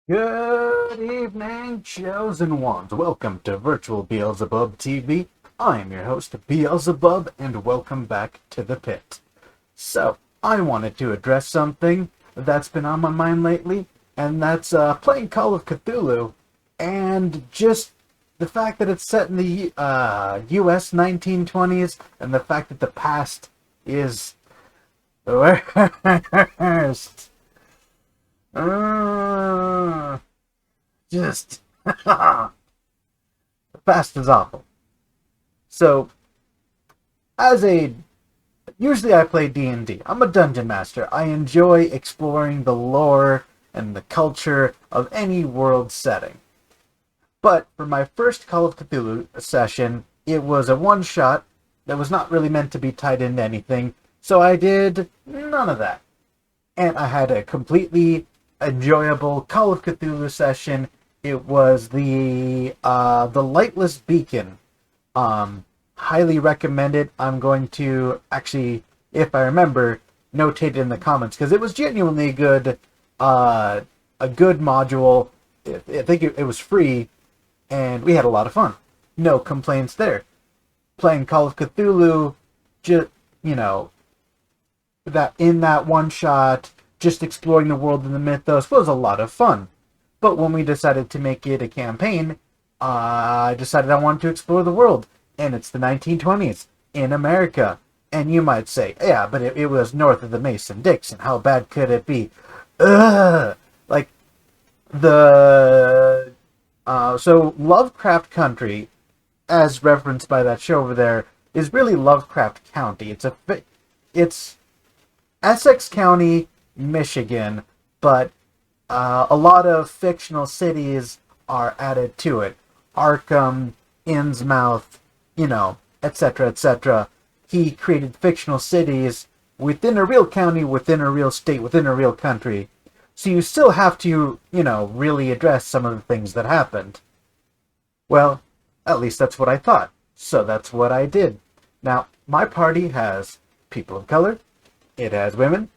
Good evening, chosen ones. Welcome to Virtual Beelzebub TV. I am your host, Beelzebub, and welcome back to the pit. So, I wanted to address something that's been on my mind lately, and that's playing Call of Cthulhu, and just the fact that it's set in the US 1920s, and the fact that the past is the worst. Uh, just the past is awful. So, as a usually I play D&D. I'm a dungeon master. I enjoy exploring the lore and the culture of any world setting. But for my first Call of Cthulhu session, it was a one-shot that was not really meant to be tied into anything, so I did none of that. And I had a completely enjoyable Call of Cthulhu session. It was the Lightless Beacon. Highly recommend it. I'm going to actually, if I remember, notate it in the comments because it was genuinely good. A good module. I think it was free, and we had a lot of fun. No complaints there. Playing Call of Cthulhu, just you know, that in that one shot, just exploring the world and the mythos was a lot of fun. But when we decided to make it a campaign, I decided I wanted to explore the world. And it's the 1920s in America. And you might say, yeah, but it was north of the Mason-Dixon. How bad could it be? Ugh! Like, so Lovecraft Country, as referenced by that show over there, is really Lovecraft County. It's Essex County, Michigan, but a lot of fictional cities are added to it. Arkham, Innsmouth, etc., etc. He created fictional cities within a real county, within a real state, within a real country. So you still have to, really address some of the things that happened. Well, at least that's what I thought. So that's what I did. Now, my party has people of color, it has women,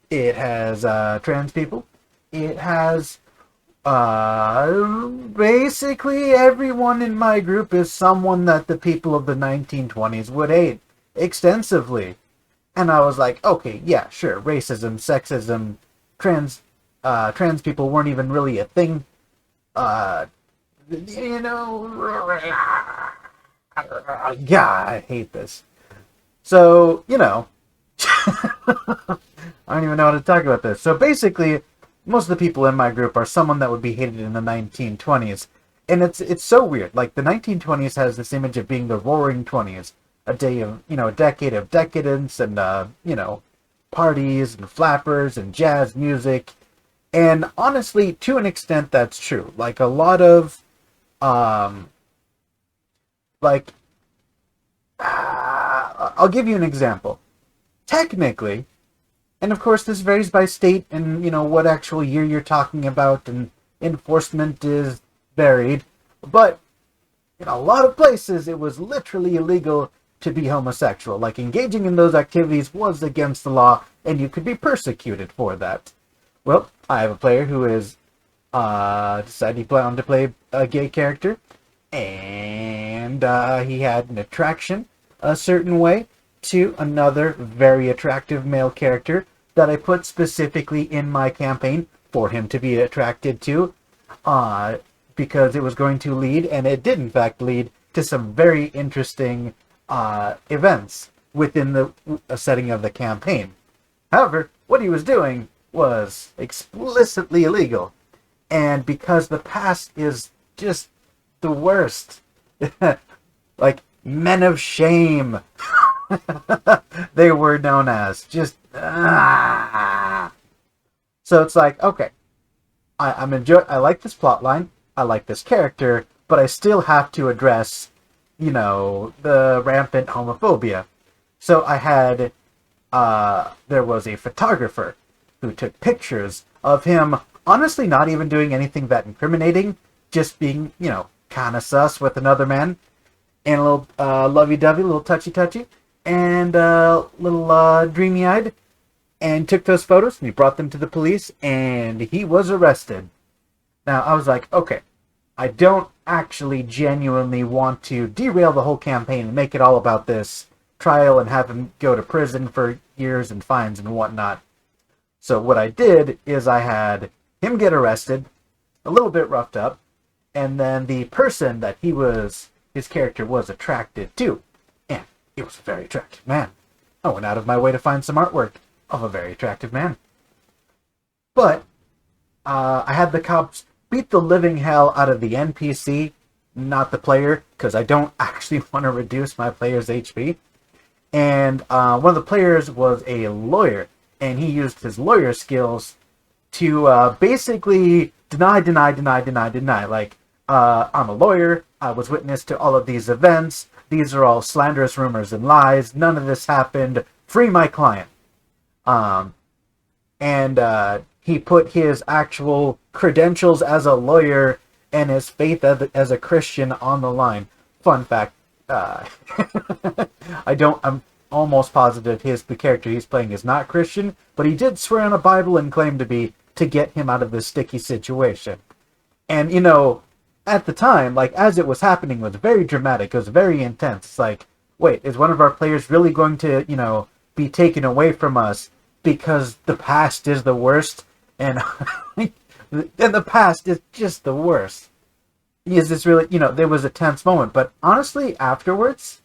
it has trans people, it has basically everyone in my group is someone that the people of the 1920s would hate extensively. And I was like, okay, yeah, sure, racism, sexism, trans people weren't even really a thing. Uh, you know, God, I hate this. So, I don't even know how to talk about this. So basically, most of the people in my group are someone that would be hated in the 1920s. And it's so weird. Like, the 1920s has this image of being the roaring 20s. A decade of decadence and, parties and flappers and jazz music. And honestly, to an extent, that's true. Like, a lot of, like, I'll give you an example. Technically, and of course this varies by state and, what actual year you're talking about, and enforcement is varied, but in a lot of places it was literally illegal to be homosexual. Like, engaging in those activities was against the law, and you could be persecuted for that. Well, I have a player who is decided he planned to play a gay character, and he had an attraction a certain way to another very attractive male character that I put specifically in my campaign for him to be attracted to, because it was going to lead, and it did in fact lead, to some very interesting events within the setting of the campaign. However, what he was doing was explicitly illegal, and because the past is just the worst, like, men of shame, they were known as. Just So it's like, okay, I like this plot line, I like this character, but I still have to address, the rampant homophobia. So I had there was a photographer who took pictures of him, honestly not even doing anything that incriminating, just being, kind of sus with another man, and a little lovey-dovey, a little touchy-touchy, and a little dreamy-eyed, and took those photos, and he brought them to the police, and he was arrested. Now, I was like, okay, I don't actually genuinely want to derail the whole campaign and make it all about this trial and have him go to prison for years and fines and whatnot. So what I did is I had him get arrested, a little bit roughed up, and then the person that his character was attracted to, and it was a very attractive man. I went out of my way to find some artwork of a very attractive man. But I had the cops beat the living hell out of the NPC, not the player, because I don't actually want to reduce my player's HP. And one of the players was a lawyer, and he used his lawyer skills to basically deny. Like, I'm a lawyer, I was witness to all of these events, these are all slanderous rumors and lies, none of this happened, free my client. And he put his actual credentials as a lawyer and his faith as a Christian on the line. Fun fact, I'm almost positive the character he's playing is not Christian, but he did swear on a Bible and claim to be, to get him out of this sticky situation. And, you know, at the time, like, as it was happening, it was very dramatic, it was very intense. It's like, wait, is one of our players really going to, you know, be taken away from us because the past is the worst? And, and the past is just the worst. Is this really, you know, there was a tense moment, but honestly, afterwards,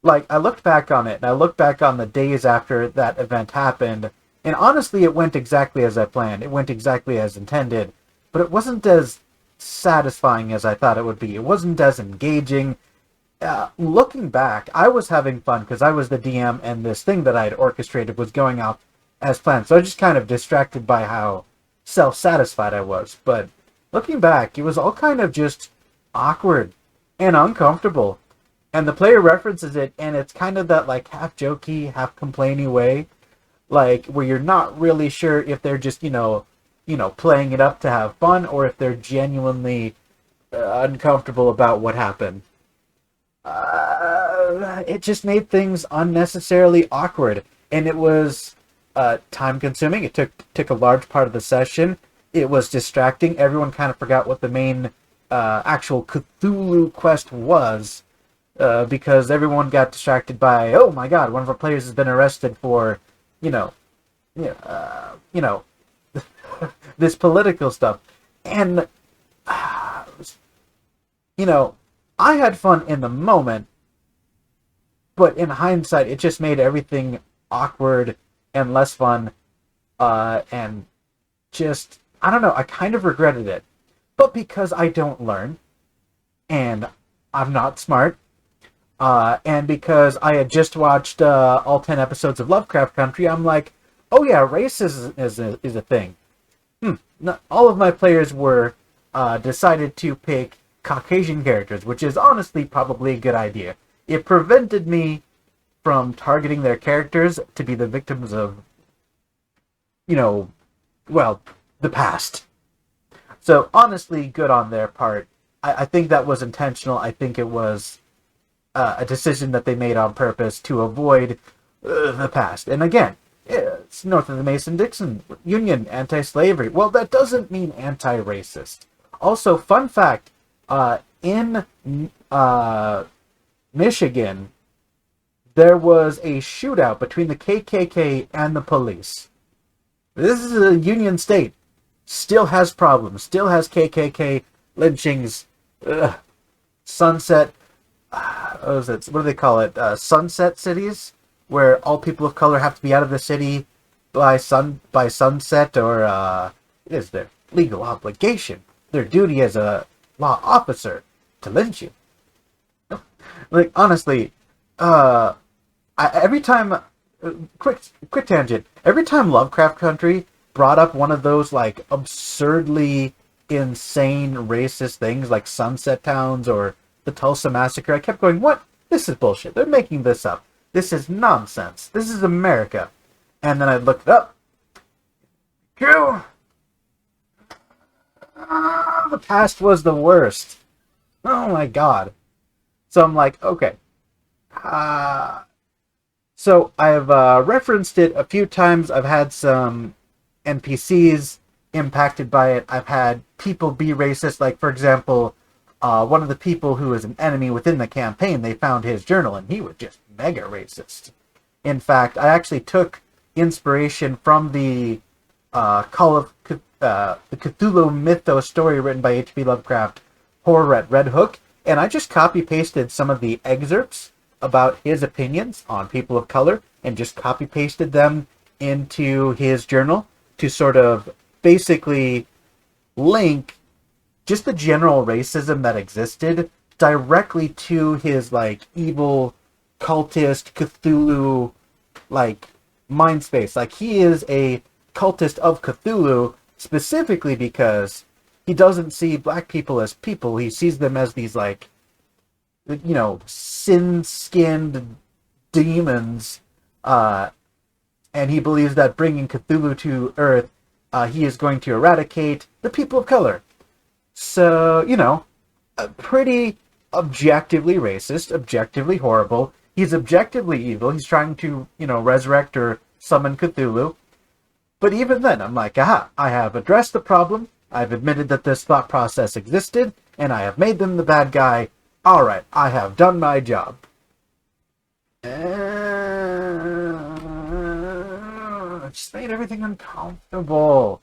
like, I looked back on it, and I looked back on the days after that event happened, and honestly, it went exactly as I planned. It went exactly as intended, but it wasn't as satisfying as I thought it would be. It wasn't as engaging. Looking back, I was having fun because I was the DM, and this thing that I had orchestrated was going out as planned. So I was just kind of distracted by how self-satisfied I was. But looking back, it was all kind of just awkward and uncomfortable. And the player references it, and it's kind of that, like, half jokey, half complainy way, like, where you're not really sure if they're just, you know, playing it up to have fun, or if they're genuinely uncomfortable about what happened. It just made things unnecessarily awkward, and it was time-consuming. It took a large part of the session. It was distracting. Everyone kind of forgot what the main actual Cthulhu quest was, because everyone got distracted by, oh my god, one of our players has been arrested for, you know, this political stuff. And, you know, I had fun in the moment, but in hindsight, it just made everything awkward and less fun, and just, I don't know, I kind of regretted it. But because I don't learn, and I'm not smart, and because I had just watched all 10 episodes of Lovecraft Country, I'm like, oh yeah, racism is a thing. All of my players were decided to pick Caucasian characters, which is honestly probably a good idea. It prevented me from targeting their characters to be the victims of, you know, well, the past. So honestly, good on their part. I think that was intentional. I think it was a decision that they made on purpose to avoid the past. And again, it's north of the Mason-Dixon Union, anti-slavery. Well, that doesn't mean anti-racist. Also, fun fact, in Michigan, there was a shootout between the KKK and the police. This is a Union state. Still has problems. Still has KKK lynchings. Sunset... what do they call it? Sunset cities? Where all people of color have to be out of the city by sunset, or it is their legal obligation, their duty as a law officer, to lynch you. Like, honestly, every time, quick tangent, every time Lovecraft Country brought up one of those, like, absurdly insane racist things, like Sunset Towns or the Tulsa Massacre, I kept going, what? This is bullshit. They're making this up. This is nonsense. This is America. And then I looked it up. True. The past was the worst. Oh my god. So I'm like, okay. So I've referenced it a few times. I've had some NPCs impacted by it. I've had people be racist. Like, for example, one of the people who was an enemy within the campaign, they found his journal, and he was just mega racist. In fact, I actually took inspiration from the Call of the Cthulhu mythos story written by H.P. Lovecraft, Horror at Red Hook, and I just copy-pasted some of the excerpts about his opinions on people of color, and just copy-pasted them into his journal to sort of basically link just the general racism that existed directly to his, like, evil, cultist, Cthulhu, like, mind space. Like, he is a cultist of Cthulhu specifically because he doesn't see black people as people. He sees them as these, like, you know, sin-skinned demons, and he believes that bringing Cthulhu to Earth, he is going to eradicate the people of color. So, you know, pretty objectively racist, objectively horrible. He's objectively evil. He's trying to, you know, resurrect or summon Cthulhu. But even then, I'm like, aha, I have addressed the problem. I've admitted that this thought process existed, and I have made them the bad guy. All right, I have done my job. It just made everything uncomfortable.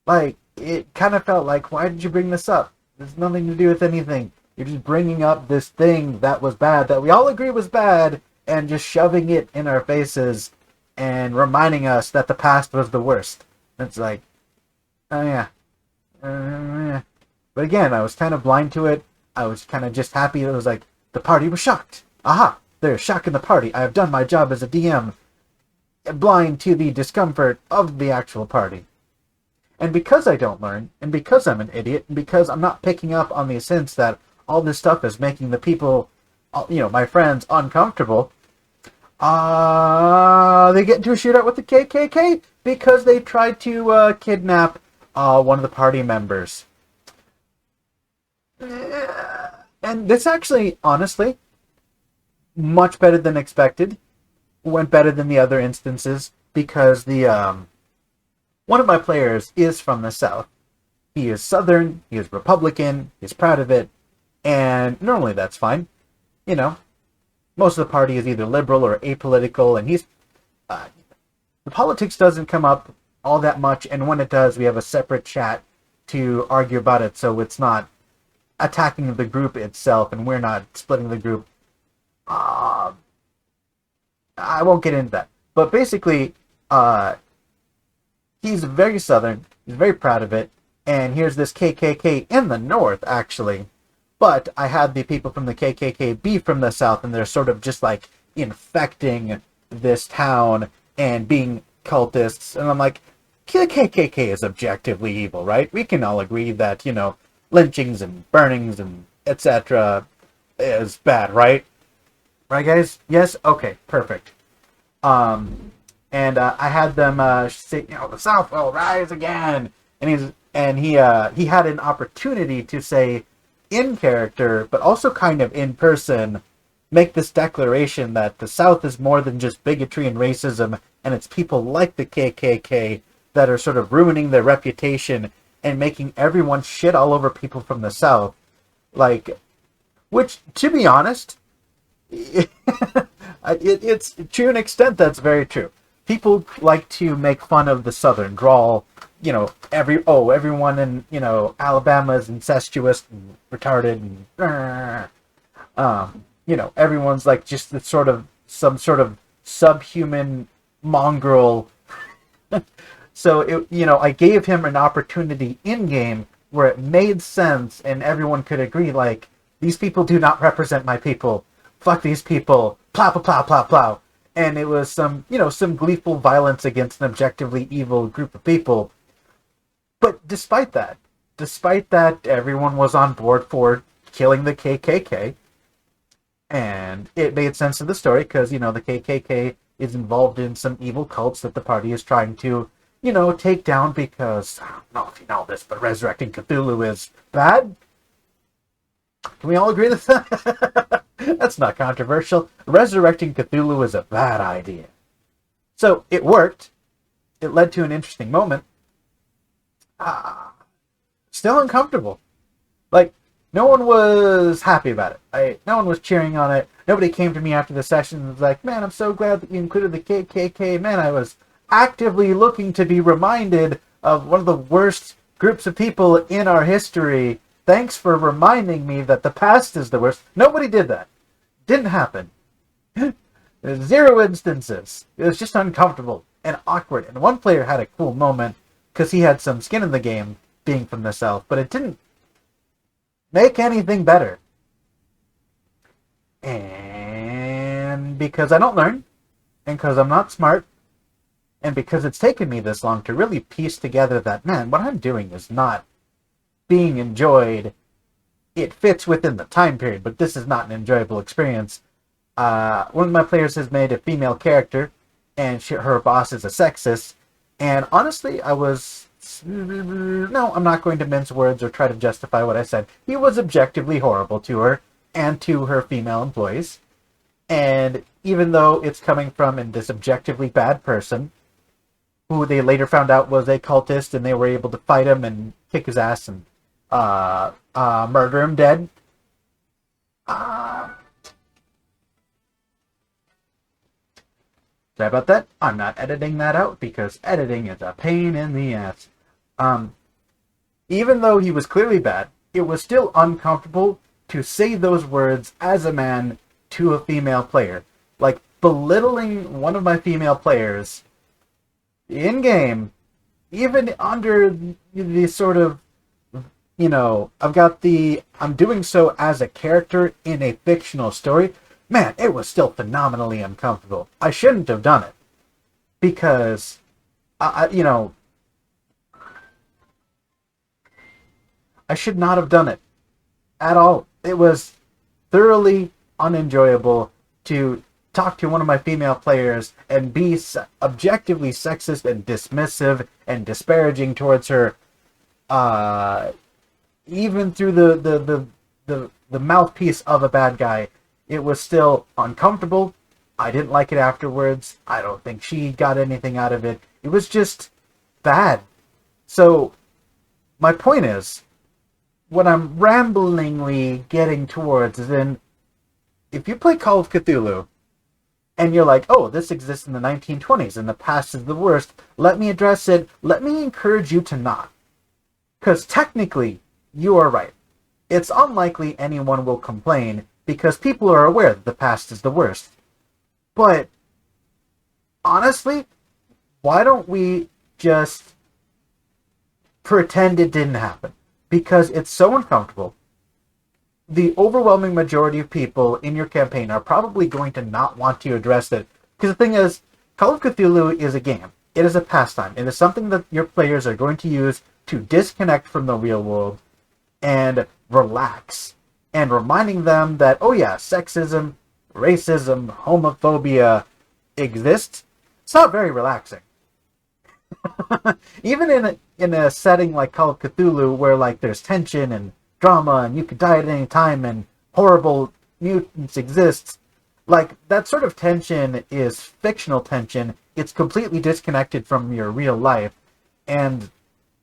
Like, it kind of felt like, why did you bring this up? There's nothing to do with anything. You're just bringing up this thing that was bad, that we all agree was bad, and just shoving it in our faces and reminding us that the past was the worst. It's like, oh yeah. But again, I was kind of blind to it. I was kind of just happy. It was like, the party was shocked. Aha! There's shock in the party. I have done my job as a DM. Blind to the discomfort of the actual party. And because I don't learn, and because I'm an idiot, and because I'm not picking up on the sense that all this stuff is making the people, you know, my friends, uncomfortable, they get into a shootout with the KKK because they tried to kidnap one of the party members. And this actually, honestly, much better than expected. Went better than the other instances because the one of my players is from the South. He is Southern, he is Republican, he's proud of it, and normally that's fine. You know, most of the party is either liberal or apolitical, and he's... the politics doesn't come up all that much, and when it does, we have a separate chat to argue about it, so it's not attacking the group itself, and we're not splitting the group. I won't get into that. But basically, he's very Southern, he's very proud of it, and here's this KKK in the North, actually. But I had the people from the KKK be from the South, and they're sort of just, like, infecting this town and being cultists. And I'm like, the KKK is objectively evil, right? We can all agree that, you know, lynchings and burnings and etc. is bad, right? Right, guys? Yes? Okay, perfect. And I had them say, you know, the South will rise again. And he had an opportunity to say in character, but also kind of in person, make this declaration that the South is more than just bigotry and racism, and it's people like the KKK that are sort of ruining their reputation and making everyone shit all over people from the South. Like, which, to be honest, it's to an extent that's very true. People like to make fun of the Southern drawl. You know, everyone in, you know, Alabama is incestuous and retarded and, you know, everyone's like just the sort of, some sort of subhuman mongrel. So, you know, I gave him an opportunity in-game where it made sense and everyone could agree, like, these people do not represent my people. Fuck these people. Plow, plow, plow, plow, plow. And it was some, you know, some gleeful violence against an objectively evil group of people. But despite that, everyone was on board for killing the KKK. And it made sense to the story because, you know, the KKK is involved in some evil cults that the party is trying to, you know, take down because, I don't know if you know this, but resurrecting Cthulhu is bad. Can we all agree with that? That's not controversial. Resurrecting Cthulhu is a bad idea. So, it worked. It led to an interesting moment. Still uncomfortable. Like, no one was happy about it. No one was cheering on it. Nobody came to me after the session and was like, man, I'm so glad that you included the KKK. Man, I was actively looking to be reminded of one of the worst groups of people in our history. Thanks for reminding me that the past is the worst. Nobody did that. Didn't happen. Zero instances. It was just uncomfortable and awkward. And one player had a cool moment because he had some skin in the game, being from the South, but it didn't make anything better. And because I don't learn, and because I'm not smart, and because it's taken me this long to really piece together that, man, what I'm doing is not being enjoyed. It fits within the time period, but this is not an enjoyable experience. One of my players has made a female character, and her boss is a sexist, and honestly, no, I'm not going to mince words or try to justify what I said. He was objectively horrible to her and to her female employees. And even though it's coming from this objectively bad person, who they later found out was a cultist, and they were able to fight him and kick his ass and murder him dead. Sorry about that. I'm not editing that out because editing is a pain in the ass. Even though he was clearly bad, it was still uncomfortable to say those words as a man to a female player. Like, belittling one of my female players in-game, even under the sort of, I'm doing so as a character in a fictional story. Man, it was still phenomenally uncomfortable. I shouldn't have done it. Because, I should not have done it at all. It was thoroughly unenjoyable to talk to one of my female players and be objectively sexist and dismissive and disparaging towards her, even through the mouthpiece of a bad guy. It was still uncomfortable. I didn't like it afterwards. I don't think she got anything out of it. It was just bad. So, my point is, what I'm ramblingly getting towards is if you play Call of Cthulhu, and you're like, oh, this exists in the 1920s, and the past is the worst, let me address it, let me encourage you to not. Because technically, you are right. It's unlikely anyone will complain, because people are aware that the past is the worst. But, honestly, why don't we just pretend it didn't happen? Because it's so uncomfortable. The overwhelming majority of people in your campaign are probably going to not want to address it. Because the thing is, Call of Cthulhu is a game. It is a pastime. It is something that your players are going to use to disconnect from the real world and relax. And reminding them that, oh yeah, sexism, racism, homophobia exists. It's not very relaxing. Even in a setting like Call of Cthulhu, where like there's tension and drama and you could die at any time and horrible mutants exist, like that sort of tension is fictional tension. It's completely disconnected from your real life. And,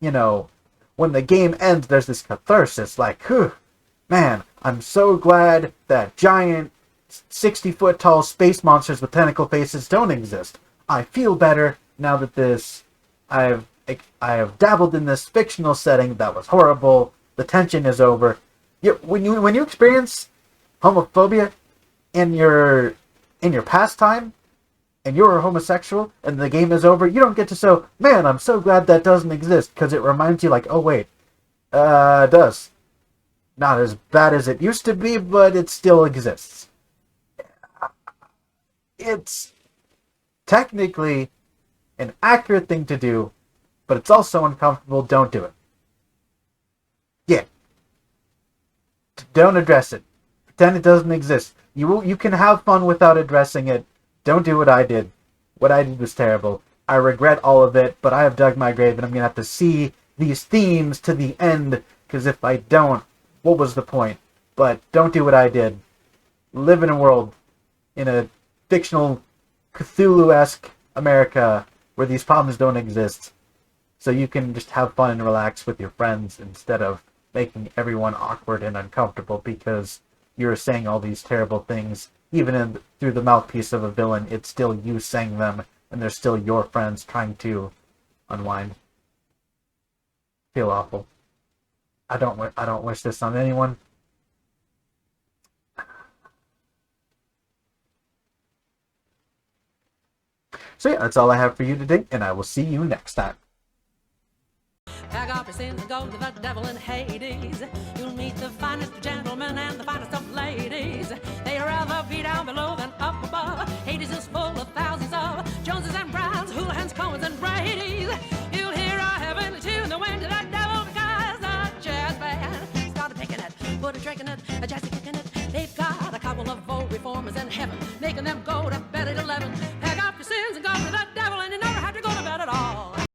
when the game ends, there's this catharsis, like, whew, man, I'm so glad that giant 60-foot tall space monsters with tentacle faces don't exist. I feel better now that I have dabbled in this fictional setting that was horrible. The tension is over. When you experience homophobia in your pastime, and you're a homosexual, and the game is over, you don't get to say, man, I'm so glad that doesn't exist, because it reminds you, like, oh wait, it does. Not as bad as it used to be, but it still exists. It's technically an accurate thing to do, but it's also uncomfortable. Don't do it. Yeah. Don't address it. Pretend it doesn't exist. You can have fun without addressing it. Don't do what I did. What I did was terrible. I regret all of it, but I have dug my grave, and I'm going to have to see these themes to the end, because if I don't, what was the point? But don't do what I did. Live in a world, in a fictional Cthulhu-esque America, where these problems don't exist. So you can just have fun and relax with your friends instead of making everyone awkward and uncomfortable because you're saying all these terrible things. Even through the mouthpiece of a villain, it's still you saying them, and they're still your friends trying to unwind. Feel awful. I don't wish this on anyone. So yeah, that's all I have for you today, and I will see you next time. Pack up your sins and go to the devil in Hades. You'll meet the finest of gentlemen and the finest of ladies. They'd rather be down below than up above. Hades is full of thousands of Joneses and Browns, Houligans, Cohens and Brady's. You'll hear a heavenly tune that went to the devil because the jazz band started picking it, put a trick in it, a jazzy kick in it. They've got a couple of old reformers in heaven